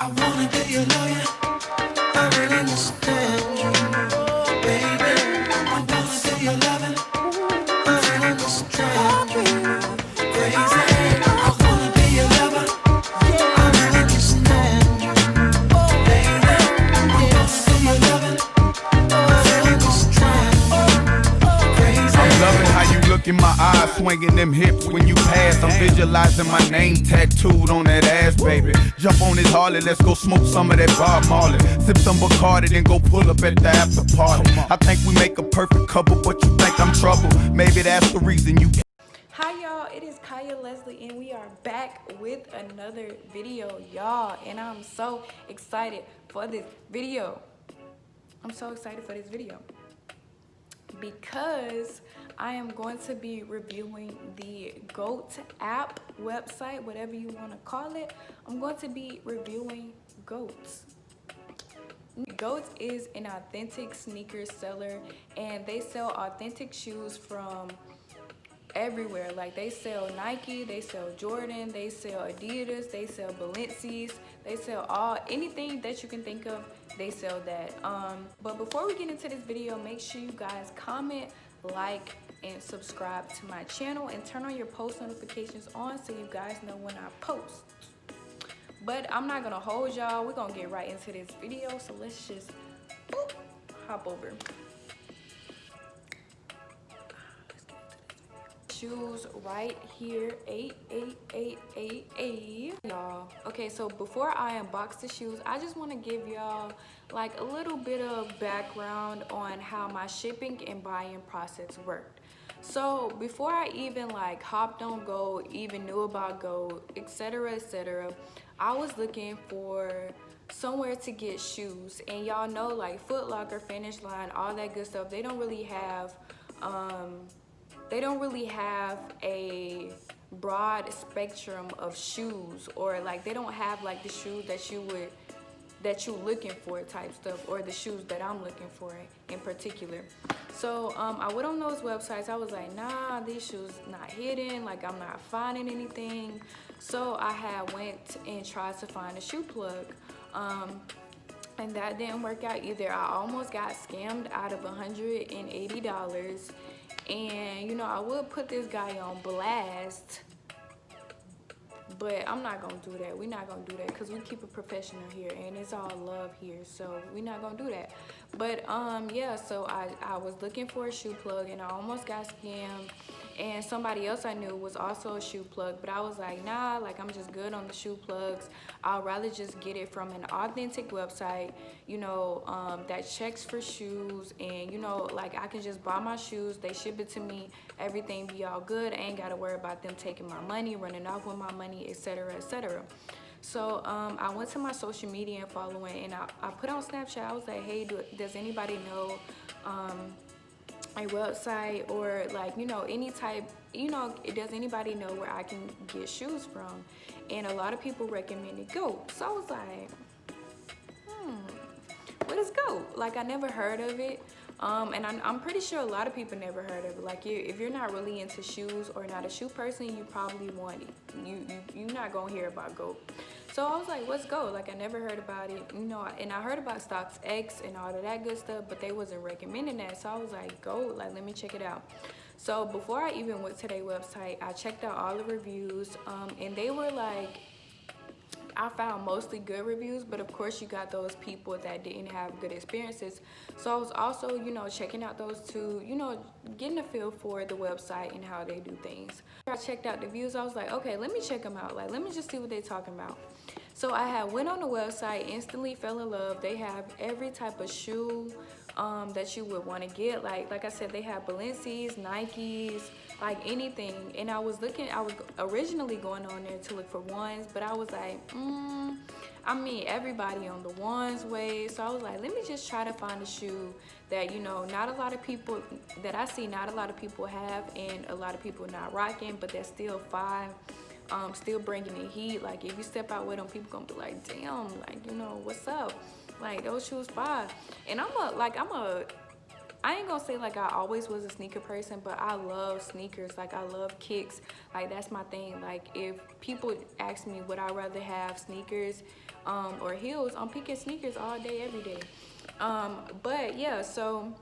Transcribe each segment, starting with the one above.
I wanna be your lawyer. I really understand you, baby. I wanna be your lover. I really understand you, crazy. I wanna be your lover. I really understand you, baby. I wanna be your lover. I really understand you, crazy. I'm loving how you look in my eyes, swinging them hips when you pass. I'm visualizing my name tattooed on that ass, baby. Jump on this Harley, let's go smoke some of that Bob Marley. Sip some Bacardi, then go pull up at the after party. I think we make a perfect couple, but you think I'm trouble. Maybe that's the reason you. Hi y'all, it is Kaia Leslie and we are back with another video, y'all, and I'm so excited for this video. Because I am going to be reviewing the GOAT app, website, whatever you want to call it. I'm going to be reviewing GOAT. GOAT is an authentic sneaker seller, and they sell authentic shoes from everywhere. Like, they sell Nike, they sell Jordan, they sell Adidas, they sell Balenciagas, they sell anything that you can think of, they sell that. But before we get into this video, make sure you guys comment, like, and subscribe to my channel, and turn on your post notifications on so you guys know when I post. But I'm not gonna hold y'all, we're gonna get right into this video, so let's just hop over. Shoes right here, 88888, y'all. Okay, so before I unbox the shoes, I just want to give y'all like a little bit of background on how my shipping and buying process worked. So before I even like hopped on GOAT, even knew about GOAT, etc., I was looking for somewhere to get shoes, and y'all know, like, Foot Locker, Finish Line, all that good stuff, they don't really have a broad spectrum of shoes, or like they don't have like the shoes that you looking for type stuff, or the shoes that I'm looking for in particular. So I went on those websites. I was like, nah, these shoes not hidden, like I'm not finding anything. So I had went and tried to find a shoe plug, and that didn't work out either. I almost got scammed out of $180. And you know, I would put this guy on blast, but I'm not gonna do that. We're not gonna do that because we keep it professional here, and it's all love here, so we're not gonna do that. But yeah, so I was looking for a shoe plug, and I almost got scammed. And somebody else I knew was also a shoe plug, but I was like, nah, like I'm just good on the shoe plugs. I'd rather just get it from an authentic website, you know, that checks for shoes, and you know, like I can just buy my shoes, they ship it to me, everything be all good. I ain't gotta worry about them taking my money, running off with my money, etc., etc. So I went to my social media and following, and I put on Snapchat. I was like, hey, does anybody know a website, or like, you know, any type, you know, does anybody know where I can get shoes from? And a lot of people recommended GOAT. So I was like, what is GOAT? Like, I never heard of it. And I'm pretty sure a lot of people never heard of it. Like, if you're not really into shoes or not a shoe person, you probably want it. You're not gonna hear about GOAT. So I was like, what's GOAT? Like, I never heard about it, you know, and I heard about StockX and all of that good stuff, but they wasn't recommending that. So I was like, GOAT, like, let me check it out. So before I even went to their website, I checked out all the reviews, and they were like, I found mostly good reviews, but of course you got those people that didn't have good experiences. So I was also, you know, checking out those two, you know, getting a feel for the website and how they do things. I checked out the reviews. I was like, okay, let me check them out. Like, let me just see what they're talking about. So I had went on the website, instantly fell in love. They have every type of shoe that you would want to get. Like I said, they have Balenciagas, Nikes, like anything. And I was originally going on there to look for ones, but I was like, I mean, everybody on the ones way. So I was like, let me just try to find a shoe that, you know, not a lot of people that I see, not a lot of people have, and a lot of people not rocking, but that's still fine. Still bringing the heat. Like, if you step out with them, people gonna be like, damn, like, you know, what's up? Like, those shoes fire. And I ain't gonna say like I always was a sneaker person, but I love sneakers. Like, I love kicks. Like, that's my thing. Like, if people ask me would I rather have sneakers or heels. I'm picking sneakers all day, every day. But yeah, so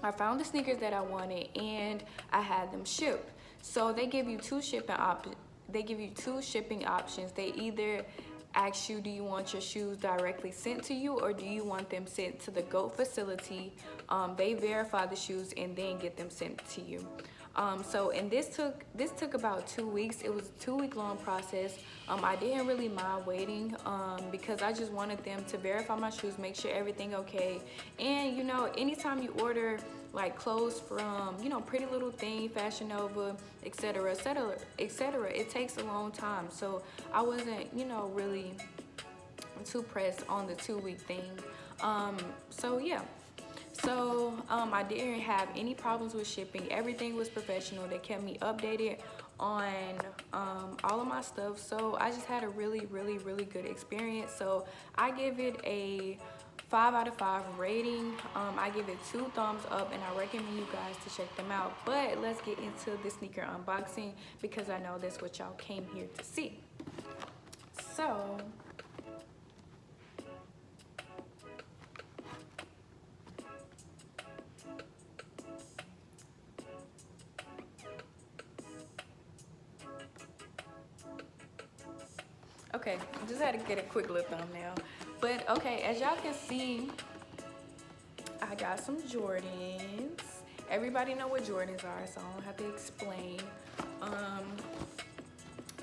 I found the sneakers that I wanted and I had them shipped. So they give you two shipping options. They give you two shipping options. They either ask you, do you want your shoes directly sent to you, or do you want them sent to the GOAT facility? They verify the shoes and then get them sent to you. And this took about 2 weeks. It was a 2-week long process. I didn't really mind waiting because I just wanted them to verify my shoes, make sure everything okay. And you know, anytime you order like clothes from, you know, Pretty Little Thing, Fashion Nova, etc., etc., etc., it takes a long time. So I wasn't, you know, really too pressed on the 2-week thing. So yeah. So I didn't have any problems with shipping. Everything was professional. They kept me updated on all of my stuff. So I just had a really, really, really good experience. So I give it a 5 out of 5 rating. I give it 2 thumbs up, and I recommend you guys to check them out. But let's get into the sneaker unboxing because I know that's what y'all came here to see. So okay, just had to get a quick little thumbnail. But okay, as y'all can see, I got some Jordans. Everybody know what Jordans are, so I don't have to explain.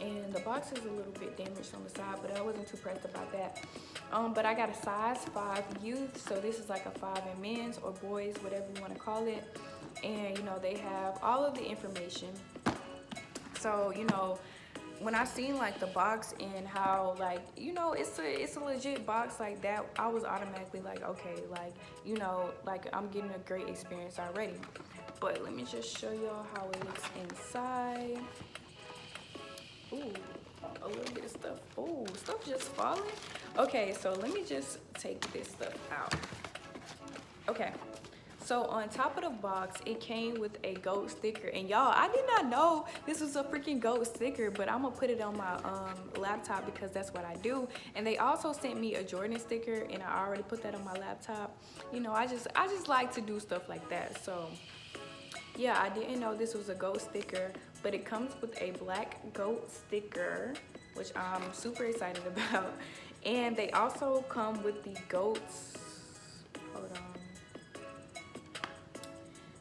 And the box is a little bit damaged on the side, but I wasn't too pressed about that. But I got a size 5 youth, so this is like a 5 in men's or boys, whatever you want to call it. And you know, they have all of the information. So you know, when I seen like the box and how, like, you know, it's a legit box like that, I was automatically like, okay, like, you know, like I'm getting a great experience already. But let me just show y'all how it looks inside. Ooh, a little bit of stuff. Ooh, stuff just falling. Okay, so let me just take this stuff out. Okay. So on top of the box, it came with a GOAT sticker. And y'all, I did not know this was a freaking GOAT sticker, but I'm gonna put it on my laptop because that's what I do. And they also sent me a Jordan sticker, and I already put that on my laptop. You know, I just like to do stuff like that. So yeah, I didn't know this was a GOAT sticker, but it comes with a black GOAT sticker, which I'm super excited about. And they also come with the GOAT's, hold on.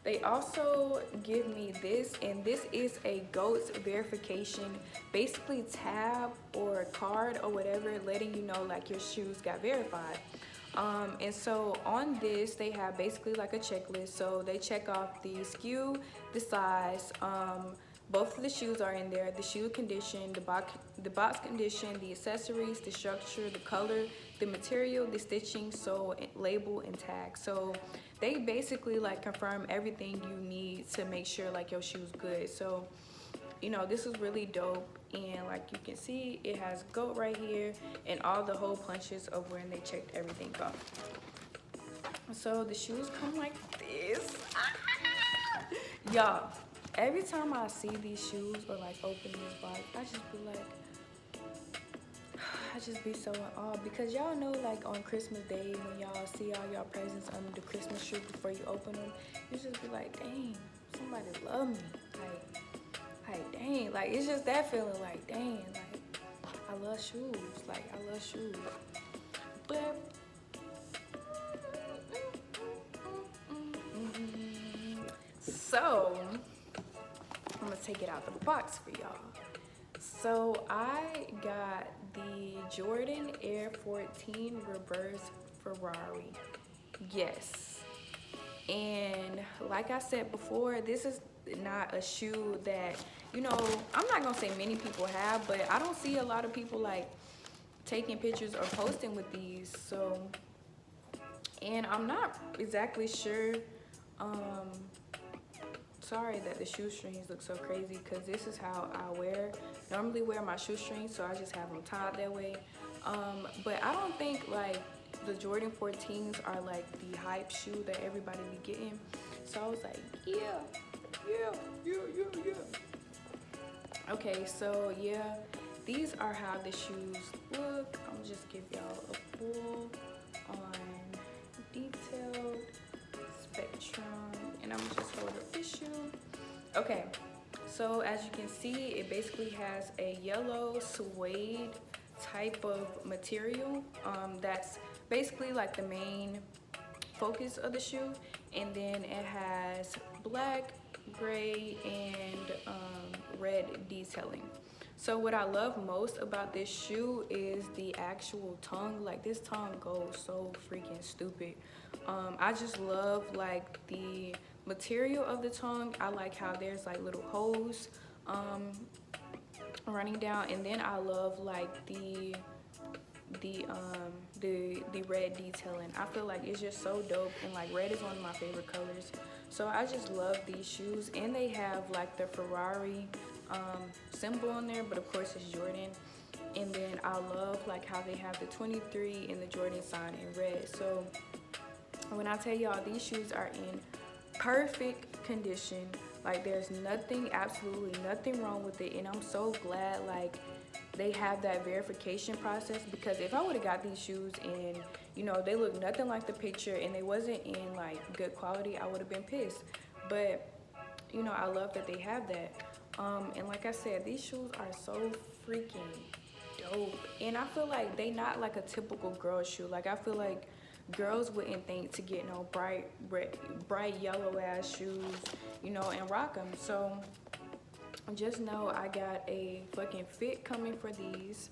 They also give me this, and this is a GOAT's verification, basically tab or card or whatever, letting you know like your shoes got verified. And so on this, they have basically like a checklist. So they check off the SKU, the size, both of the shoes are in there, the shoe condition, the box condition, the accessories, the structure, the color, the material, the stitching, sole, label, and tag. So they basically like confirm everything you need to make sure like your shoe's good. So, you know, this is really dope. And like you can see, it has GOAT right here and all the hole punches of when they checked everything off. So the shoes come like this. Y'all, every time I see these shoes or like open this box, I just be like, I just be so in awe, because y'all know like on Christmas Day when y'all see all y'all presents under the Christmas tree before you open them, you just be like, dang, somebody love me. Like dang, like it's just that feeling like, dang, like I love shoes, like I love shoes. But so I'm gonna take it out the box for y'all. So I got the Jordan Air 14 Reverse Ferrari. Yes. And like I said before, this is not a shoe that, you know, I'm not gonna say many people have, but I don't see a lot of people like taking pictures or posting with these. So, and I'm not exactly sure, sorry that the shoestrings look so crazy, because this is how I normally wear my shoestrings, so I just have them tied that way. But I don't think like the Jordan 14s are like the hype shoe that everybody be getting. So I was like, yeah. Okay, so yeah, these are how the shoes look. I'm gonna just give y'all a full on detailed spectrum, and I'm gonna just hold up this shoe. Okay, so as you can see, it basically has a yellow suede type of material. That's basically like the main focus of the shoe, and then it has black, gray, and red detailing. So what I love most about this shoe is the actual tongue. Like, this tongue goes so freaking stupid. I just love like the material of the tongue. I like how there's like little holes running down, and then I love like the red detailing. I feel like it's just so dope, and like red is one of my favorite colors. So I just love these shoes, and they have like the Ferrari symbol on there, but of course it's Jordan. And then I love like how they have the 23 and the Jordan sign in red. So when I tell y'all, these shoes are in perfect condition. Like, there's nothing, absolutely nothing wrong with it, and I'm so glad like they have that verification process, because if I would have got these shoes and, you know, they look nothing like the picture and they wasn't in like good quality, I would have been pissed. But, you know, I love that they have that. And like I said, these shoes are so freaking dope, and I feel like they not like a typical girl shoe. Like, I feel like girls wouldn't think to get no bright yellow ass shoes, you know, and rock them. So just know I got a fucking fit coming for these.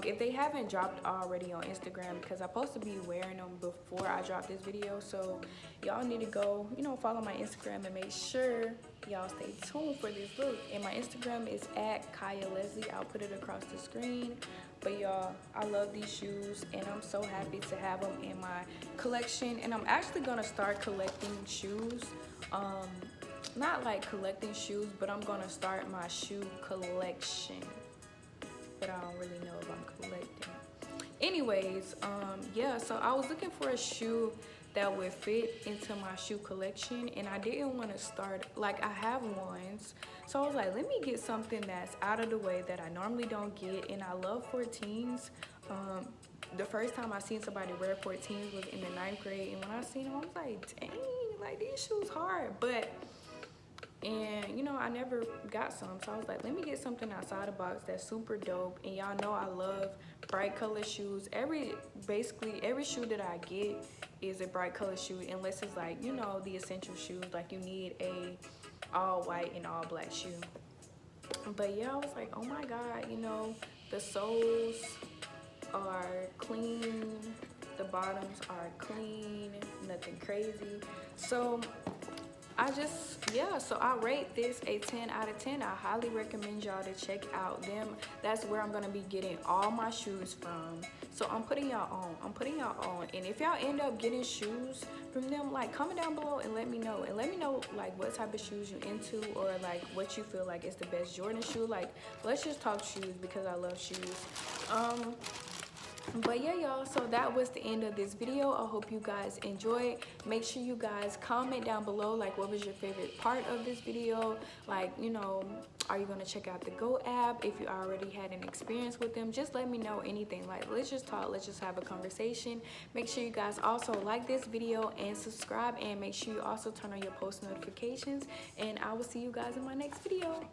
If they haven't dropped already on Instagram, because I'm supposed to be wearing them before I drop this video, so y'all need to go, you know, follow my Instagram and make sure y'all stay tuned for this look. And my Instagram is at Kaialesliebusiness. I'll put it across the screen. But y'all, I love these shoes, and I'm so happy to have them in my collection. And I'm actually gonna start collecting shoes. Not like collecting shoes, but I'm gonna start my shoe collection. But I don't really know if I'm collecting. Anyways, yeah, so I was looking for a shoe that would fit into my shoe collection, and I didn't want to start, like, I have ones, so I was like, let me get something that's out of the way that I normally don't get. And I love 14s. The first time I seen somebody wear 14s was in the 9th grade, and when I seen them, I was like, dang, like, these shoes hard. And you know, I never got some, so I was like, let me get something outside the box that's super dope. And y'all know I love bright color shoes. Basically every shoe that I get is a bright color shoe, unless it's like, you know, the essential shoes, like you need a all white and all black shoe. But yeah, I was like, oh my god, you know, the soles are clean, the bottoms are clean, nothing crazy. So so I rate this a 10 out of 10. I highly recommend y'all to check out them. That's where I'm gonna be getting all my shoes from. So I'm putting y'all on. And if y'all end up getting shoes from them, like, comment down below and let me know. And let me know like what type of shoes you into, or like what you feel like is the best Jordan shoe. Like, let's just talk shoes, because I love shoes. But yeah, y'all, so that was the end of this video. I hope you guys enjoyed. Make sure you guys comment down below, like, what was your favorite part of this video. Like, you know, are you gonna check out the Go app? If you already had an experience with them, just let me know. Anything, like, let's just talk, let's just have a conversation. Make sure you guys also like this video and subscribe, and make sure you also turn on your post notifications, and I will see you guys in my next video.